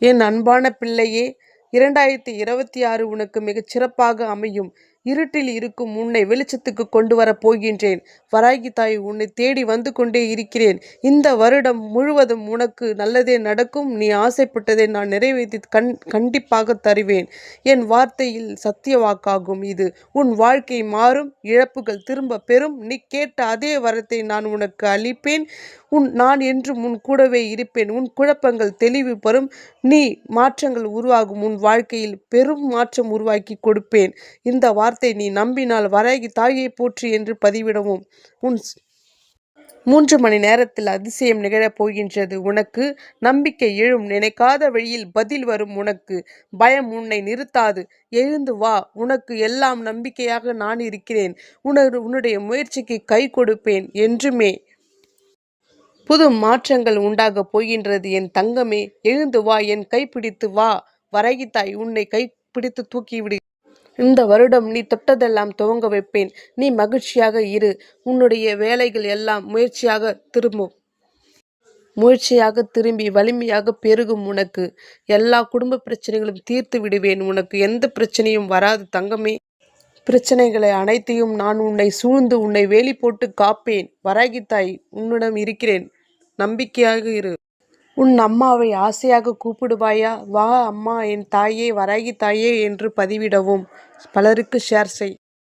என் அன்பான பிள்ளையே, 2026 உனக்கு மிகச் சிறப்பாக அமையும். இருட்டில் இருக்கும் உன்னை வெளிச்சத்துக்கு கொண்டு வரப் போகின்றேன். வராகி தாய், உன்னை தேடி வந்து கொண்டே இருக்கிறேன். இந்த வருடம் முழுவதும் உனக்கு நல்லதே நடக்கும். நீ ஆசைப்பட்டதை நான் நிறைவேற்றி கண்டிப்பாக தருவேன். என் வார்த்தையில் சத்திய வாக்காகும் இது. உன் வாழ்க்கை மாறும், இழப்புகள் திரும்ப பெறும். நீ கேட்ட அதே வரத்தை நான் உனக்கு அளிப்பேன். நான் என்றும் உன் கூடவே இருப்பேன். உன் குழப்பங்கள் தெளிவு பெறும். நீ மாற்றங்கள் உருவாகும். உன் வாழ்க்கையில் பெரும் மாற்றம் உருவாக்கி கொடுப்பேன். இந்த வார்த்தை நீ நம்பினால் வராகி தாயை போற்றி என்று பதிவிடவும். உன் 3 மணி நேரத்தில் அதிசயம் நிகழப் போகின்றது. உனக்கு நம்பிக்கை எழும். நினைக்காத வழியில் பதில் வரும். உனக்கு பயம் உன்னை நிறுத்தாது. எழுந்து வா, உனக்கு எல்லாம் நம்பிக்கையாக நான் இருக்கிறேன். உன்னுடைய முயற்சிக்கு கை கொடுப்பேன். என்றுமே புது மாற்றங்கள் உண்டாகப் போகின்றது. என் தங்கமே, எழுந்து வா, என் கைப்பிடித்து வா. வராகி தாய் உன்னை கைப்பிடித்து தூக்கிவிடு. இந்த வருடம் நீ தொட்டதெல்லாம் துவங்க வைப்பேன். நீ மகிழ்ச்சியாக இரு. உன்னுடைய வேலைகள் எல்லாம் முயற்சியாக திரும்பி வலிமையாக பெருகும். உனக்கு எல்லா குடும்ப பிரச்சனைகளும் தீர்த்து விடுவேன். உனக்கு எந்த பிரச்சனையும் வராது தங்கமே. பிரச்சனைகளை அனைத்தையும் நான் உன்னை சூழ்ந்து உன்னை வேலி போட்டு காப்பேன். வராகி தாய் உன்னிடம் இருக்கிறேன். நம்பிக்கையாக இரு. உன் அம்மாவை ஆசையாக கூப்பிடுவாயா? வா அம்மா, என் தாயே, வராகி தாயே என்று பதிவிடவும். பலருக்கு ஷேர் செய்.